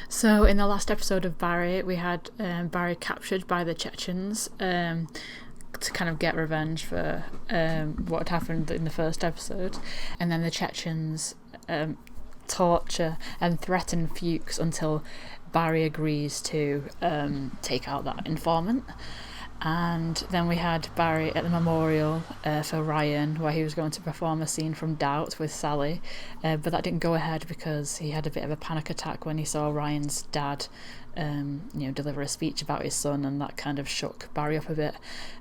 So in the last episode of Barry, we had Barry captured by the Chechens to kind of get revenge for what had happened in the first episode, and then the Chechens torture and threaten Fuches until Barry agrees to take out that informant. And then we had Barry at the memorial for Ryan, where he was going to perform a scene from Doubt with Sally, but that didn't go ahead because he had a bit of a panic attack when he saw Ryan's dad deliver a speech about his son, and that kind of shook Barry up a bit.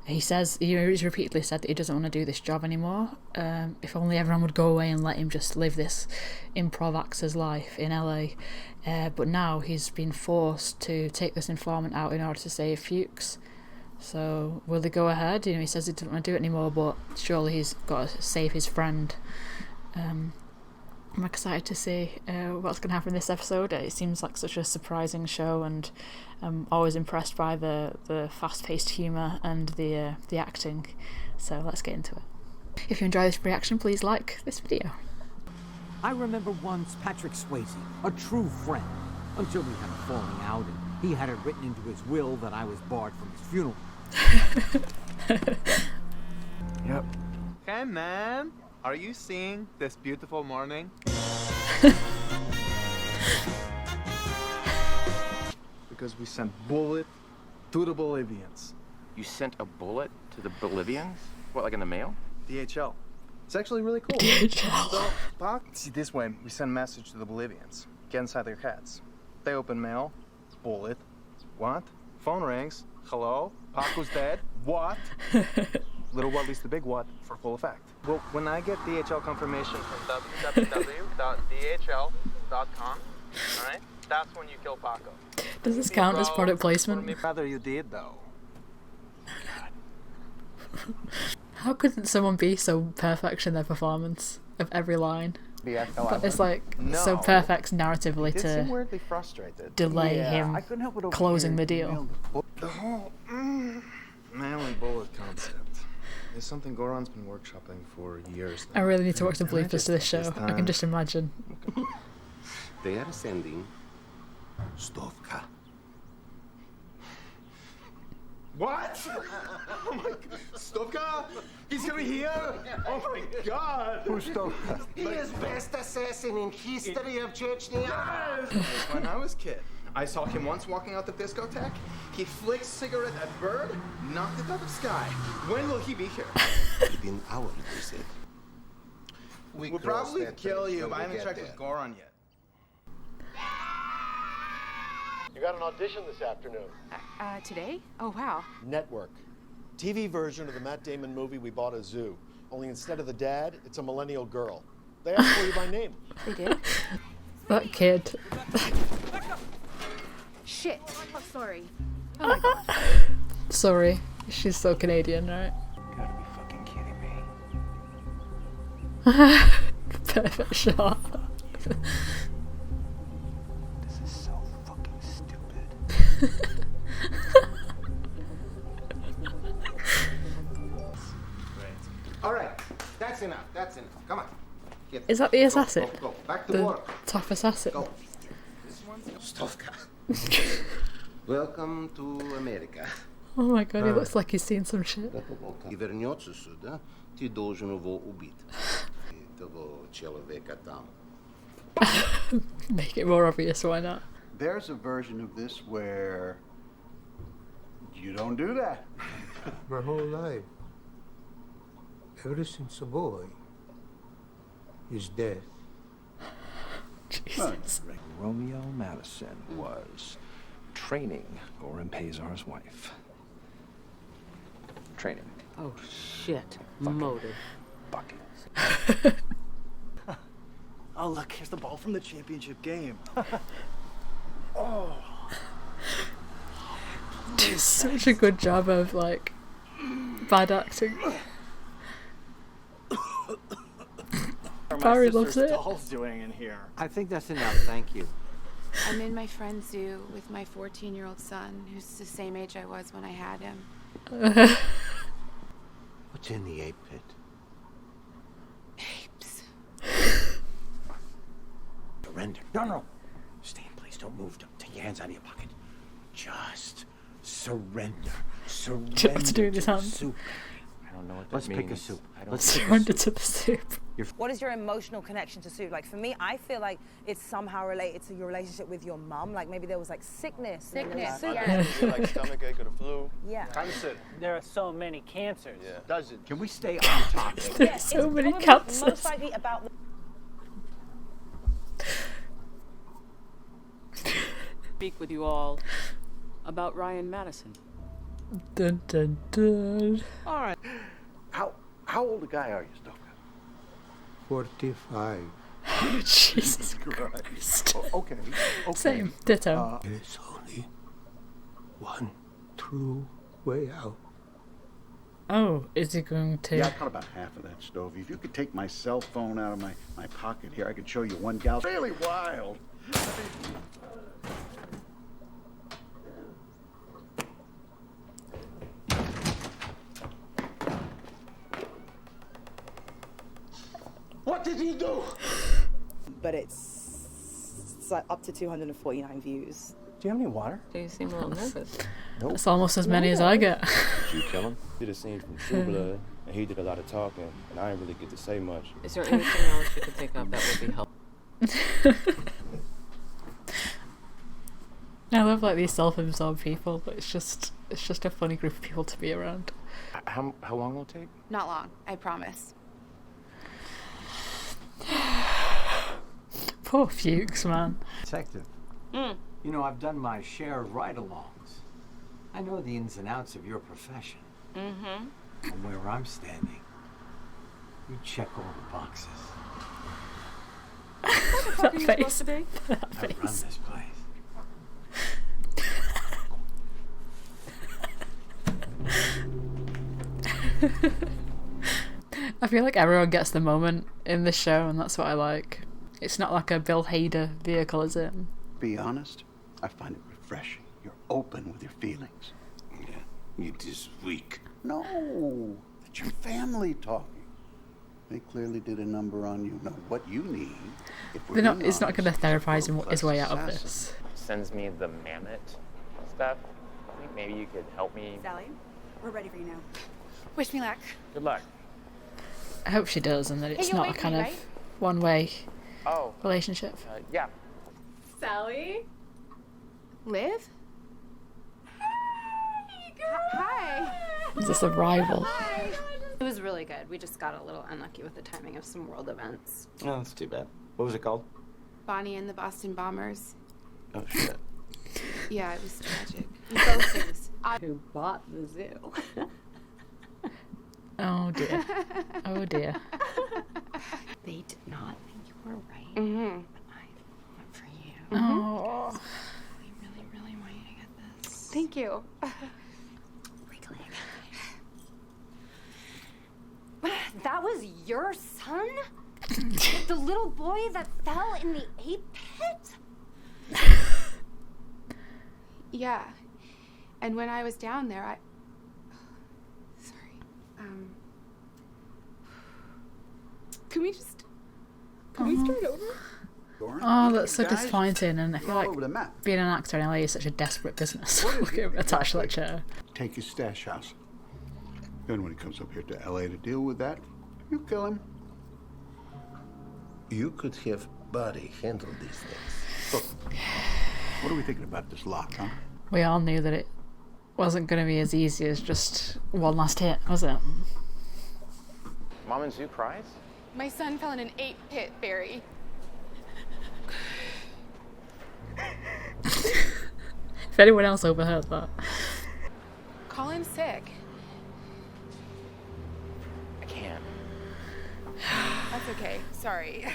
He's repeatedly said that he doesn't want to do this job anymore. If only everyone would go away and let him just live this improv actor's life in LA. But now he's been forced to take this informant out in order to save Fuches. So will they go ahead? He says he doesn't want to do it anymore, but surely he's got to save his friend. I'm excited to see what's going to happen in this episode. It seems like such a surprising show, and I'm always impressed by the fast-paced humour and the acting. So let's get into it. If you enjoy this reaction, please like this video. I remember once Patrick Swayze, a true friend, until we had a falling out and he had it written into his will that I was barred from his funeral. Yep. Hey man, are you seeing this beautiful morning? Because we sent bullet to the Bolivians. You sent a bullet to the Bolivians? What, like in the mail? DHL. It's actually really cool. DHL. So, Pac, see, this way we send a message to the Bolivians. Get inside their heads. They open mail. Bullet. What? Phone rings. Hello? Paco's dead. What? Little what leads the big what for full effect. Well, when I get DHL confirmation from www.dhl.com, alright? That's when you kill Paco. Does this count as product placement? Rather you did though. How couldn't someone be so perfect in their performance of every line? But it's like so perfect narratively to weirdly frustrated. delay him closing the deal. The whole manly bullet concept is something Goran's been workshopping for years now. I really need to watch the bloopers to this show. I can just imagine. They are sending Stovka. What? Oh my God. Stovka? He's coming here? Oh my God. Who's Stovka? He is best assassin in history of Chechnya. When I was a kid, I saw him once walking out the discotheque. He flicked cigarette at bird, knocked it out of sky. When will he be here? Within hours, they said. We'll probably kill you, but I haven't checked with Goran yet. You got an audition this afternoon. Today? Oh, wow. Network. TV version of the Matt Damon movie We Bought a Zoo. Only instead of the dad, it's a millennial girl. They asked for you by name. They did? That kid. Shit. Oh, sorry. Oh my gosh. Sorry. She's so Canadian, right? You gotta be fucking kidding me. Perfect shot. This is so fucking stupid. All right, that's enough. That's enough. Come on. Is that the assassin? Go. Back to The work. top assassin? Go. Stovka. Welcome to America. Oh my god, he looks like he's seen some shit. И вернется сюда, ты должен его убить. Того человека там. Make it more obvious, why not? There's a version of this where you don't do that. My whole life, ever since a boy, is death. Jesus. Romeo Madison was training Goran Pazar's wife. Training. Oh, shit. Motive. Buckets. Oh, look, here's the ball from the championship game. Does such a good job of, like, bad acting. Barry loves it. Doll's doing in here? I think that's enough, thank you. I'm in my friend's zoo with my 14-year-old son, who's the same age I was when I had him. What's in the ape pit? Apes. Surrender. No. Stay in place. Please don't move. Don't take your hands out of your pocket. Just surrender. Surrender What's to do with his the hands? soup. I don't know what that Let's means. pick a soup. I don't Let's pick a Surrender soup. to the soup. What is your emotional connection to soup? Like for me, I feel like it's somehow related to your relationship with your mum. Like maybe there was like sickness. Sickness, Soup. yeah. Like stomachache or the flu. Yeah. Kind of sit. There are so many cancers. Yeah. Does it? Can we stay on topic? There's so many Probably cancers. most likely about the Speak with you all about Ryan Madison. Dun, dun, dun. All right. How old a guy are you, Stovka? 45. Jesus Christ. Okay. Same. Ditto. There's only one true way out. Oh, is he going to? Yeah, I caught about half of that, Stovey. If you could take my cell phone out of my pocket here, I could show you one gal. Really wild. What did he do? but it's like up to 249 views. Do you have any water? You seem a little nervous. That's almost as many as I get. Did you kill him? Did a scene from True Blood, and he did a lot of talking, and I didn't really get to say much. Is there anything else you could think of that would be helpful? I love like these self-absorbed people, but it's just a funny group of people to be around. How long will it take? Not long, I promise. Poor Fuches, man. Detective. You know, I've done my share of ride-alongs. I know the ins and outs of your profession. Mm-hmm. And where I'm standing, you check all the boxes. That Are you face. supposed to be? That I run face. this place. I feel like everyone gets the moment in this show, and that's what I like. It's not like a Bill Hader vehicle, is it? Be honest, I find it refreshing. You're open with your feelings. Yeah, it is weak. No, it's your family talking. They clearly did a number on you. Know what you need. If we're being It's not going to honest, therapize it's a his way out of assassin. this. Sends me the mammoth stuff. I think maybe you could help me. Sally, we're ready for you now. Wish me luck. Good luck. I hope she does, and that it's you'll not a wake kind me, of right? one-way Oh, relationship. yeah. Sally? Liv? Hi. Is this a rival? It was really good. We just got a little unlucky with the timing of some world events. No, that's too bad. What was it called? Bonnie and the Boston Bombers. Oh, shit. Yeah, it was tragic. Both things. Who bought the zoo? Oh dear. Oh dear. They did not think you were right. Mm-hmm. But I went for you. Oh. We really, really want you to get this. Thank you. Wriggling. That was your son? The little boy that fell in the ape pit? Yeah. And when I was down there, sorry. Can we start over? Oh, that's so disappointing, and I feel All like over the map. being an actor in LA is such a desperate business. Look at attached to that chair. Take his stash house. Then when he comes up here to LA to deal with that, you kill him. You could have Barry handle these things. Look, what are we thinking about this lot, huh? We all knew that it wasn't going to be as easy as just one last hit, was it? Mom and Zoo cries? My son fell in an ape pit, Barry. If anyone else overheard that. Call him sick. I can't. That's okay. Sorry.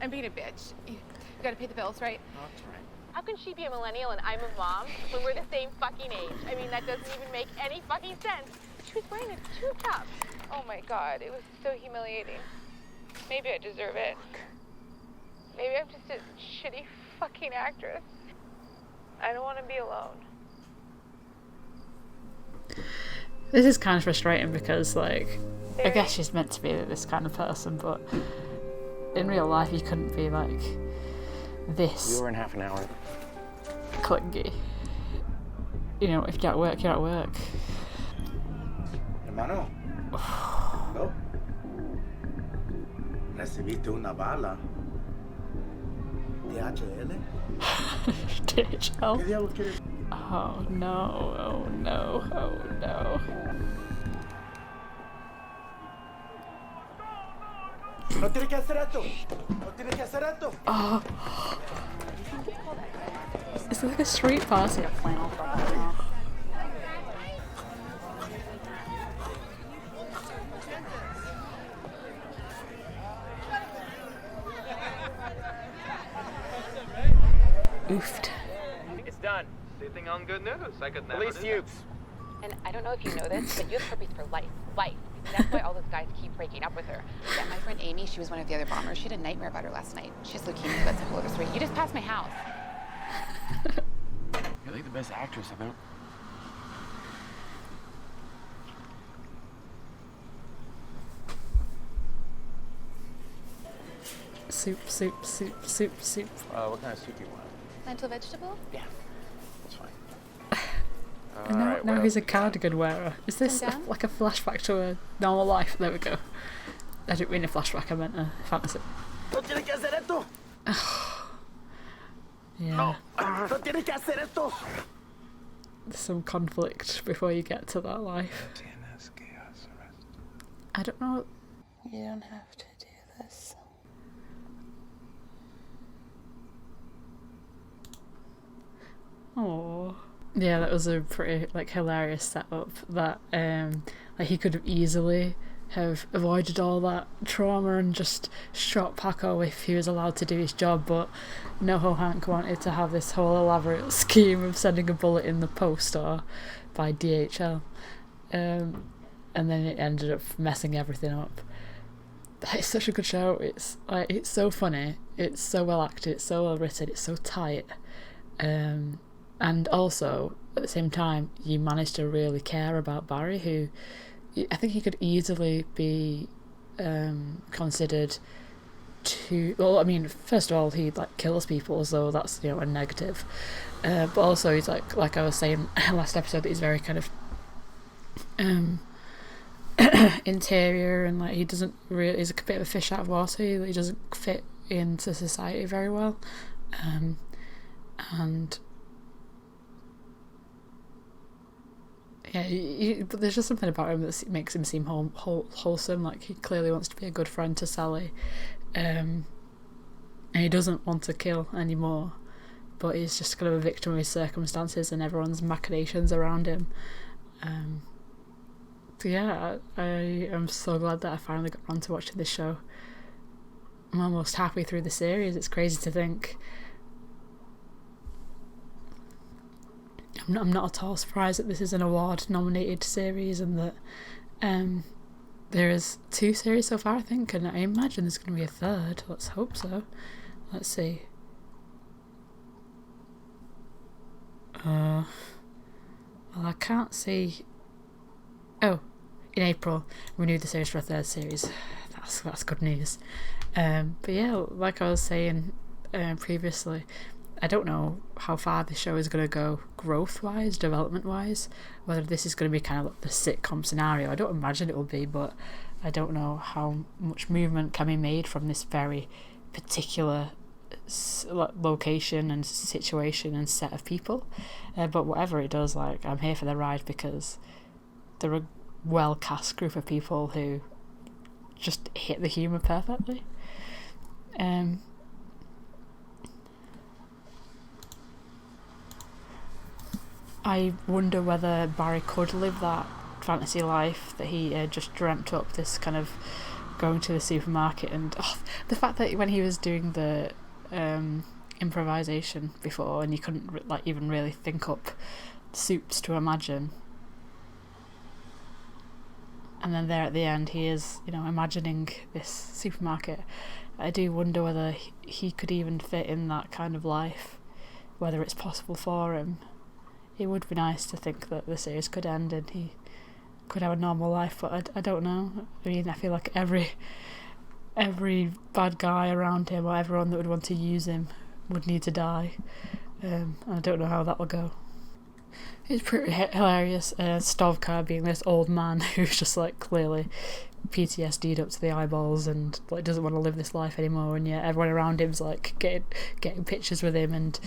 I'm being a bitch. You gotta pay the bills, right? Oh, that's right. How can she be a millennial and I'm a mom when we're the same fucking age? I mean, that doesn't even make any fucking sense. She was wearing a tube top. Oh my god, it was so humiliating. Maybe I deserve it. Maybe I'm just a shitty fucking actress. I don't want to be alone. This is kind of frustrating because, like, I guess she's meant to be this kind of person, but in real life you couldn't be like this. We were in half an hour. clingy. You know, if you're at work, you're at work. Hermano. No. Recibiste una bala. DHL? DHL? ¿Qué diablos quieres? Oh no, oh no, oh no. No tienes que hacer esto. No tienes que hacer esto. Oh. It's like a street party. Oofed. It's done. Sitting on good news. I could never Police do Fuches. And I don't know if you know this, but you have herpes for life. Life. That's why all those guys keep breaking up with her. Yeah, my friend Amy, she was one of the other bombers. She had a nightmare about her last night. She has leukemia. That's a whole other story. You just passed my house. You're like the best actress I've ever. Soup, soup, soup, soup, soup. What kind of soup you want? Lentil vegetable? Yeah, that's fine. And now, Alright, now what he's a else we got? cardigan wearer. Is this Come down? like a flashback to a normal life? There we go. I didn't mean a flashback, I meant a fantasy. No tienes que hacer esto. Yeah. No tienes que hacer esto. There's some conflict before you get to that life. I don't know. You don't have to do this. Oh. Yeah, that was a pretty like hilarious setup. That like he could have easily have avoided all that trauma and just shot Paco if he was allowed to do his job, but NoHo Hank wanted to have this whole elaborate scheme of sending a bullet in the post or by DHL, and then it ended up messing everything up. It's such a good show. It's like it's so funny. It's so well acted. It's so well written. It's so tight. And also, at the same time, you manage to really care about Barry, who I think he could easily be considered to... Well, I mean, first of all, he like kills people, so that's, you know, a negative. But also, he's like I was saying last episode, he's very kind of interior, and like he doesn't really... He's a bit of a fish out of water. He doesn't fit into society very well. And... Yeah, but there's just something about him that makes him seem wholesome. Like he clearly wants to be a good friend to Sally, and he doesn't want to kill anymore. But he's just kind of a victim of his circumstances and everyone's machinations around him. So yeah, I am so glad that I finally got around to watching this show. I'm almost halfway through the series. It's crazy to think. I'm not at all surprised that this is an award-nominated series and that there is 2 series so far, I think, and I imagine there's going to be a 3rd. Let's hope so. Let's see. Well, I can't see... Oh, in April, renewed the series for a 3rd series. That's good news. But yeah, like I was saying previously, I don't know how far the show is going to go growth-wise, development-wise, whether this is going to be kind of like the sitcom scenario. I don't imagine it will be, but I don't know how much movement can be made from this very particular location and situation and set of people. But whatever it does, like, I'm here for the ride because they're a well-cast group of people who just hit the humour perfectly. I wonder whether Barry could live that fantasy life that he just dreamt up, this kind of going to the supermarket, and the fact that when he was doing the improvisation before and you couldn't like even really think up soups to imagine, and then there at the end he is, you know, imagining this supermarket. I do wonder whether he could even fit in that kind of life, whether it's possible for him. It would be nice to think that the series could end and he could have a normal life, but I don't know. I mean, I feel like every bad guy around him or everyone that would want to use him would need to die. I don't know how that will go. It's pretty hilarious. Stovka being this old man who's just like clearly PTSD'd up to the eyeballs and like doesn't want to live this life anymore, and yet everyone around him's like getting pictures with him and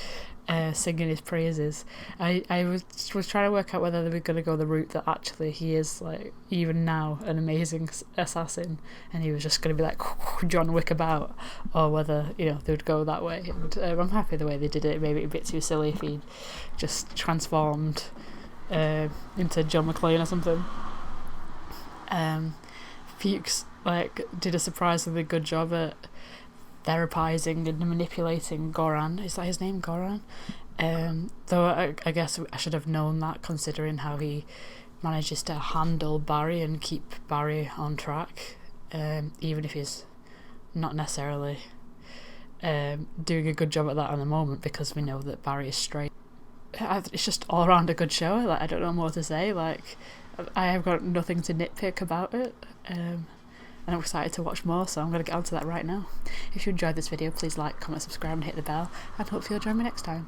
singing his praises. I was trying to work out whether they were going to go the route that actually he is like even now an amazing assassin and he was just going to be like John Wick about, or whether they would go that way. And I'm happy the way they did it. Maybe a bit too silly if he just transformed into John McClane or something. Fuches did a surprisingly good job at therapizing and manipulating Aaaaand. Is that his name, Aaaaand? Though I guess I should have known that, considering how he manages to handle Barry and keep Barry on track, even if he's not necessarily doing a good job at that in the moment, because we know that Barry is straight. It's just all around a good show. I don't know more to say. I have got nothing to nitpick about it. And I'm excited to watch more, so I'm going to get onto that right now. If you enjoyed this video, please like, comment, subscribe and hit the bell, and hopefully you'll join me next time.